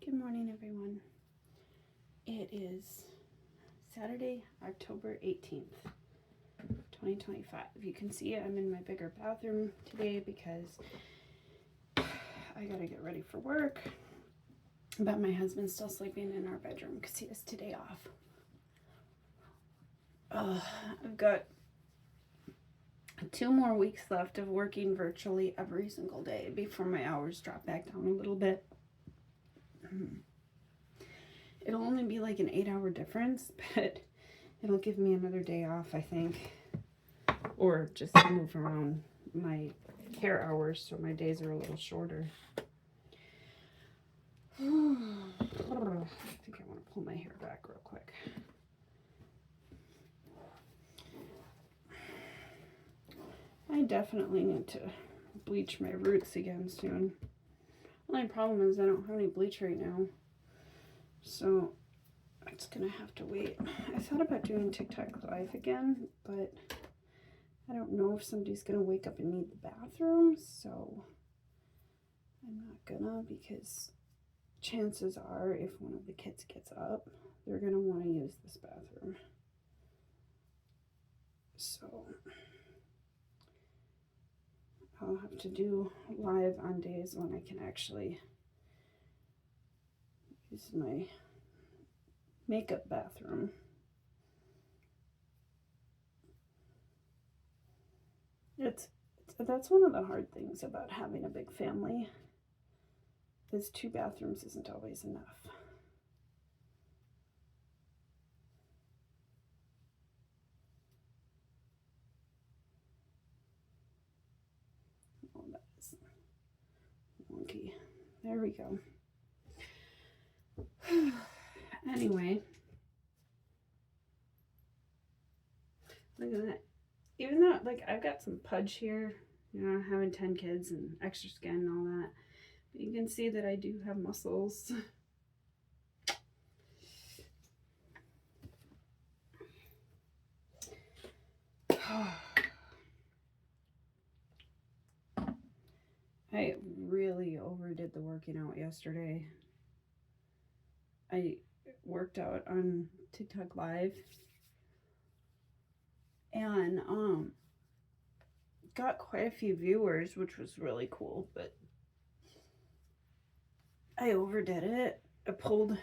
Good morning, everyone. It is Saturday, October 18th, 2025. You can see I'm in my bigger bathroom today because I gotta get ready for work. But my husband's still sleeping in our bedroom because he has today off. I've got 2 more weeks left of working virtually every single day before my hours drop back down a little bit. It'll only be like an 8-hour difference, but it'll give me another day off, I think. Or just to move around my care hours so my days are a little shorter. I think I want to pull my hair back real quick. I definitely need to bleach my roots again soon. The only problem is I don't have any bleach right now. So it's gonna have to wait. I thought about doing TikTok live again, but I don't know if somebody's gonna wake up and need the bathroom, so I'm not gonna, because chances are if one of the kids gets up, they're gonna want to use this bathroom. So I'll have to do live on days when I can actually use my makeup bathroom. That's one of the hard things about having a big family, is 2 bathrooms isn't always enough. Oh, that is wonky. There we go. Anyway, look at that. Even though, like, I've got some pudge here, you know, having 10 kids and extra skin and all that, but you can see that I do have muscles. I really overdid the working out yesterday. I worked out on TikTok Live and got quite a few viewers, which was really cool, but I overdid it. I pulled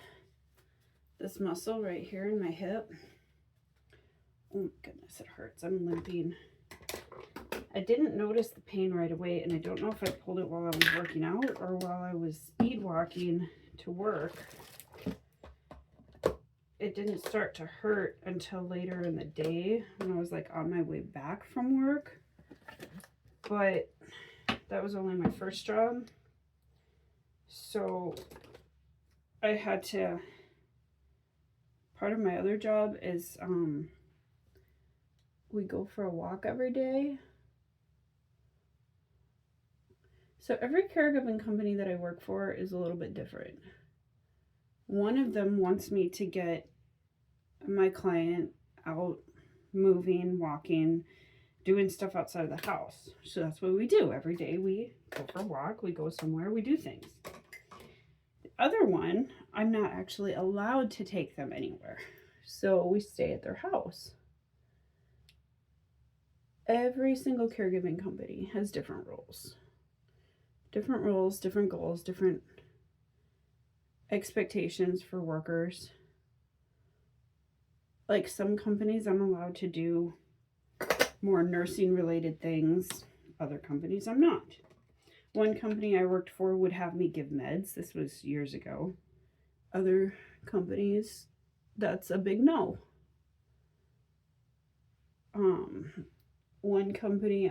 this muscle right here in my hip. Oh my goodness, it hurts. I'm limping. I didn't notice the pain right away, and I don't know if I pulled it while I was working out or while I was speed walking to work. It didn't start to hurt until later in the day when I was like on my way back from work. But that was only my first job. So I had to, part of my other job is we go for a walk every day. So every caregiving company that I work for is a little bit different. One of them wants me to get my client out moving, walking, doing stuff outside of the house. So that's what we do. Every day we go for a walk, we go somewhere, we do things. The other one, I'm not actually allowed to take them anywhere. So we stay at their house. Every single caregiving company has different rules. Different rules, different goals, different expectations for workers. Like some companies, I'm allowed to do more nursing related things. Other companies, I'm not. One company I worked for would have me give meds. This was years ago. Other companies, that's a big no. One company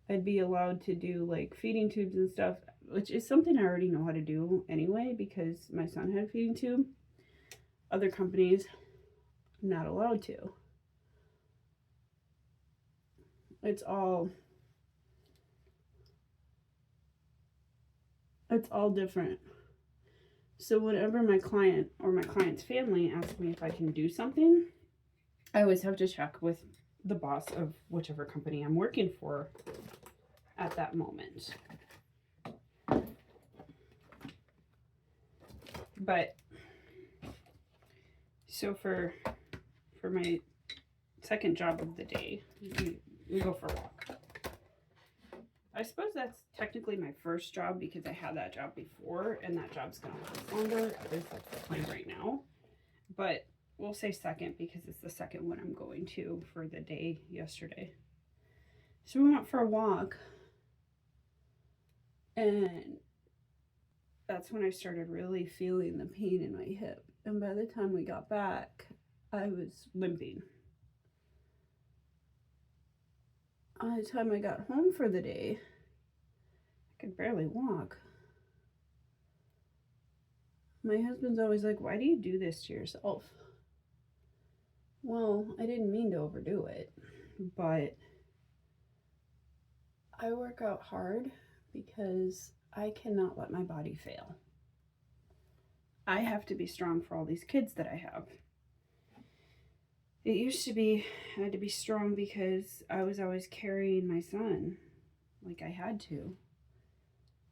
I'd be allowed to do like feeding tubes and stuff, which is something I already know how to do anyway because my son had a feeding tube. Other companies, not allowed to. It's all different. So whenever my client or my client's family asks me if I can do something, I always have to check with the boss of whichever company I'm working for at that moment. But so for my second job of the day, we go for a walk. I suppose that's technically my first job because I had that job before, and that job's gonna last longer. At least that's the plan right now. But we'll say second because it's the second one I'm going to for the day yesterday. So we went for a walk, and that's when I started really feeling the pain in my hip. And by the time we got back, I was limping. By the time I got home for the day, I could barely walk. My husband's always like, why do you do this to yourself? Well, I didn't mean to overdo it, but I work out hard because I cannot let my body fail. I have to be strong for all these kids that I have. It used to be, I had to be strong because I was always carrying my son, like I had to.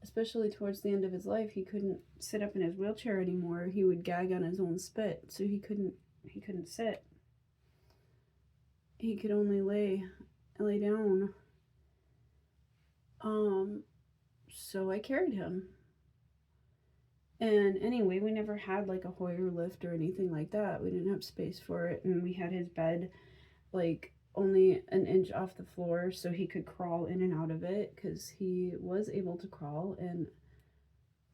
Especially towards the end of his life, he couldn't sit up in his wheelchair anymore. He would gag on his own spit, so he couldn't sit. He could only lay down. So I carried him. And anyway, we never had like a Hoyer lift or anything like that. We didn't have space for it, and we had his bed like only an inch off the floor so he could crawl in and out of it because he was able to crawl, and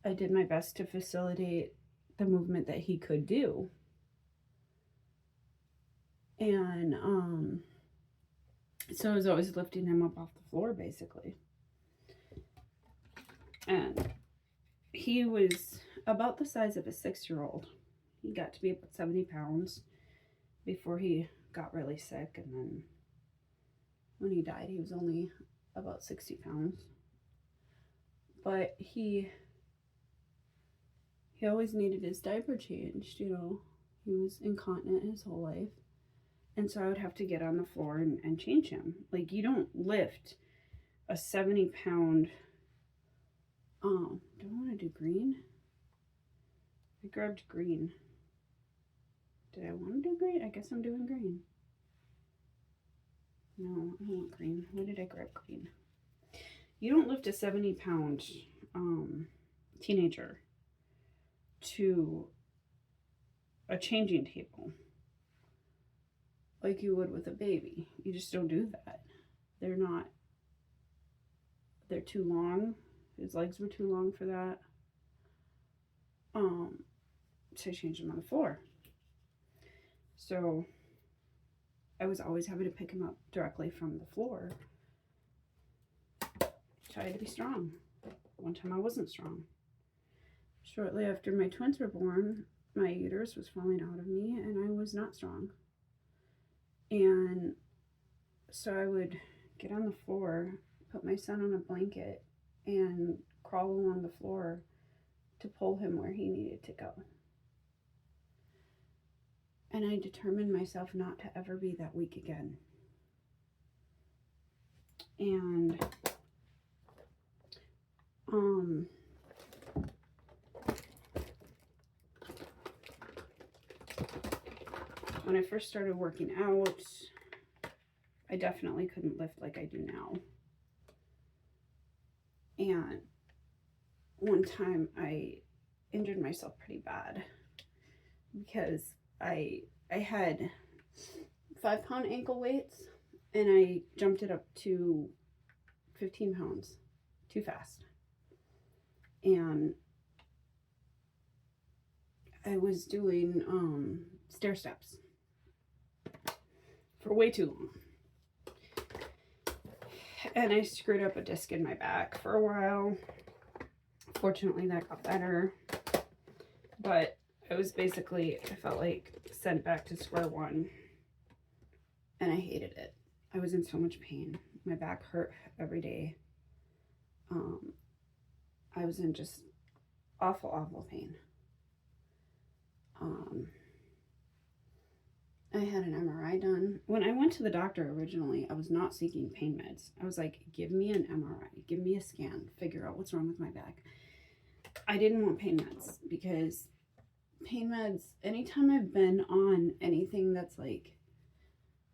I did my best to facilitate the movement that he could do. And so I was always lifting him up off the floor basically. And he was about the size of a 6-year-old. He got to be about 70 pounds before he got really sick, and then when he died, he was only about 60 pounds. But he always needed his diaper changed, you know. He was incontinent his whole life. And so I would have to get on the floor and change him. Like, you don't lift a 70-pound... do I want to do green? I grabbed green. Did I want to do green? I guess I'm doing green. No, I don't want green. Why did I grab green? You don't lift a 70-pound teenager to a changing table like you would with a baby. You just don't do that. They're too long. His legs were too long for that. So I changed him on the floor. So I was always having to pick him up directly from the floor. Tried to be strong. One time I wasn't strong. Shortly after my twins were born, my uterus was falling out of me and I was not strong. And so I would get on the floor, put my son on a blanket, and crawl along the floor to pull him where he needed to go. And I determined myself not to ever be that weak again. And when I first started working out, I definitely couldn't lift like I do now. And one time I injured myself pretty bad because I had 5-pound ankle weights and I jumped it up to 15 pounds too fast. And I was doing stair steps for way too long. And I screwed up a disc in my back for a while. Fortunately, that got better. But it was basically, I felt like sent back to square one. And I hated it. I was in so much pain. My back hurt every day. I was in just awful, awful pain. I had an MRI done. When I went to the doctor originally, I was not seeking pain meds. I was like, give me an MRI, give me a scan, figure out what's wrong with my back. I didn't want pain meds because pain meds, anytime I've been on anything that's like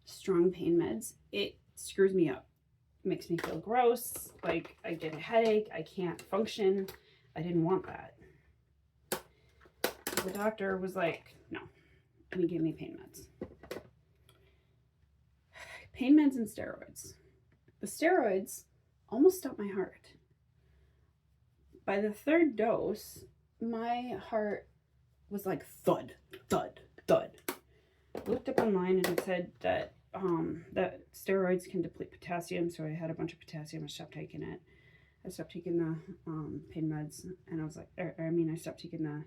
strong pain meds, it screws me up. It makes me feel gross. Like I get a headache. I can't function. I didn't want that. The doctor was like, no, and he gave me pain meds. Pain meds and steroids. The steroids almost stopped my heart. By the third dose, my heart was like thud, thud, thud. I looked up online and it said that that steroids can deplete potassium, so I had a bunch of potassium. I stopped taking it. I stopped taking the pain meds, and I was like, I stopped taking the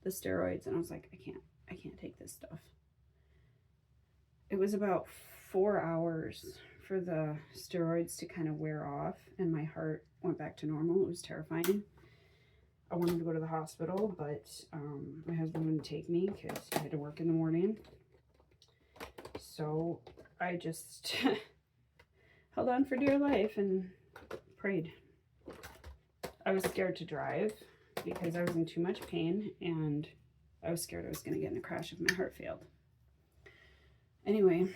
steroids, and I was like, I can't take this stuff. It was about 4 hours for the steroids to kind of wear off, and my heart went back to normal. It was terrifying. I wanted to go to the hospital, but my husband wouldn't take me because I had to work in the morning. So I just held on for dear life and prayed. I was scared to drive because I was in too much pain, and I was scared I was going to get in a crash if my heart failed. Anyway,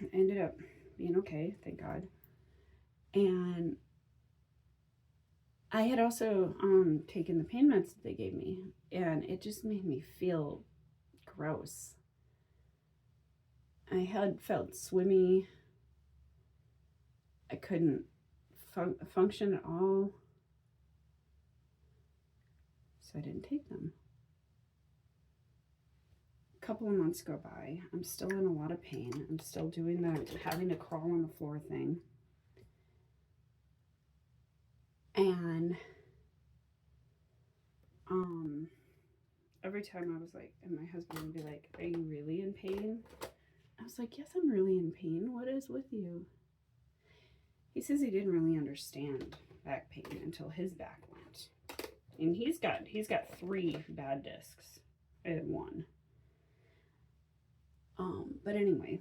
I ended up being okay, thank God. And I had also taken the pain meds that they gave me, and it just made me feel gross. I had felt swimmy. I couldn't function at all. So I didn't take them. A couple of months go by. I'm still in a lot of pain. I'm still doing that having to crawl on the floor thing. And every time I was like, and my husband would be like, are you really in pain? I was like, yes, I'm really in pain. What is with you? He says he didn't really understand back pain until his back went. And he's got 3 bad discs. I had 1. But anyway,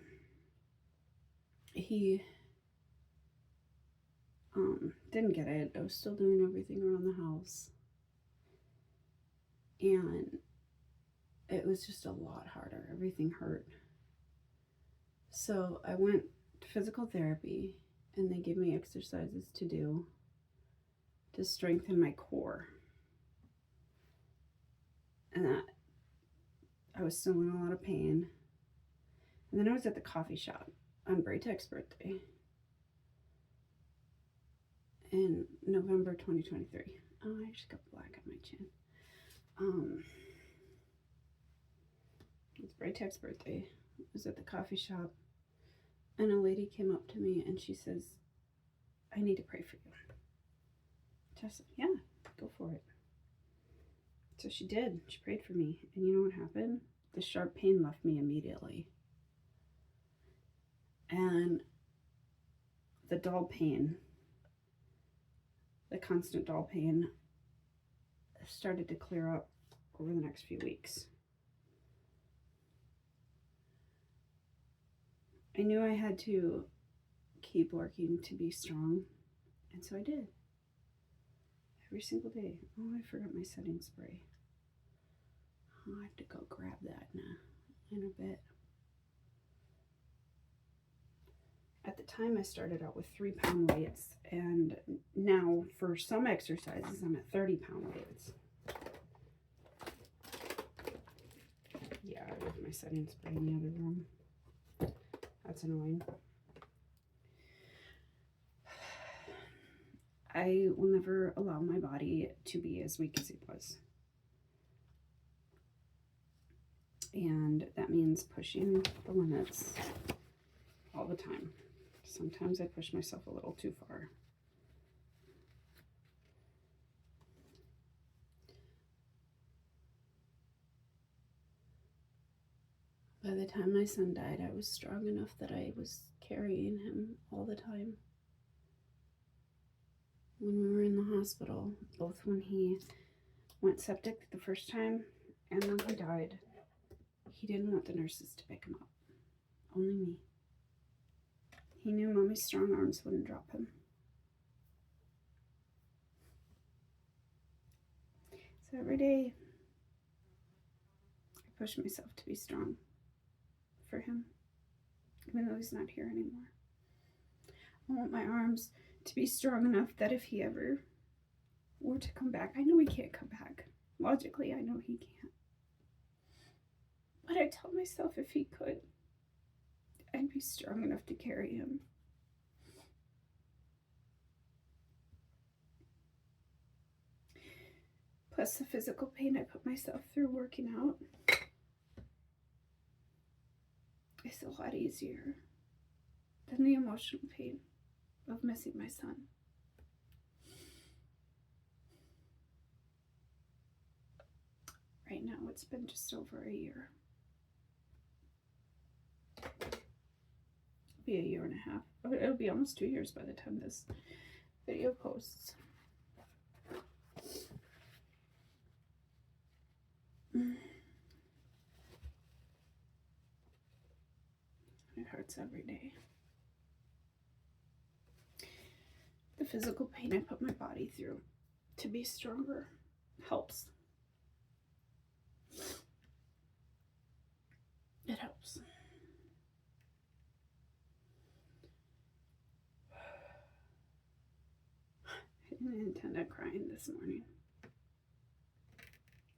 he didn't get it. I was still doing everything around the house. And it was just a lot harder. Everything hurt. So I went to physical therapy, and they gave me exercises to do to strengthen my core. And that, I was still in a lot of pain. And then I was at the coffee shop on Braytek's birthday in November 2023. Oh, I just got black on my chin. It's Braytek's birthday. I was at the coffee shop, and a lady came up to me and she says, I need to pray for you. So I said, yeah, go for it. So she did. She prayed for me. And you know what happened? The sharp pain left me immediately. And the dull pain, the constant dull pain, started to clear up over the next few weeks. I knew I had to keep working to be strong, and so I did. Every single day. Oh, I forgot my setting spray. Oh, I have to go grab that in a bit. At the time, I started out with 3-pound weights, and now for some exercises, I'm at 30-pound weights. Yeah, I left my setting spray in the other room. That's annoying. I will never allow my body to be as weak as it was. And that means pushing the limits all the time. Sometimes I push myself a little too far. By the time my son died, I was strong enough that I was carrying him all the time. When we were in the hospital, both when he went septic the first time and when he died, he didn't want the nurses to pick him up. Only me. He knew Mommy's strong arms wouldn't drop him. So every day, push myself to be strong for him, even though he's not here anymore. I want my arms to be strong enough that if he ever were to come back, I know he can't come back. Logically, I know he can't. But I tell myself if he could, I'd be strong enough to carry him. Plus the physical pain I put myself through working out is a lot easier than the emotional pain of missing my son. Right now, it's been just over a year. It'll be a year and a half. It'll be almost 2 years by the time this video posts. It hurts every day. The physical pain I put my body through to be stronger helps. It helps. I didn't intend on crying this morning.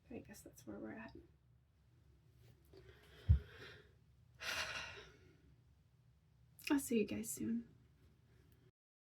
But I guess that's where we're at. I'll see you guys soon.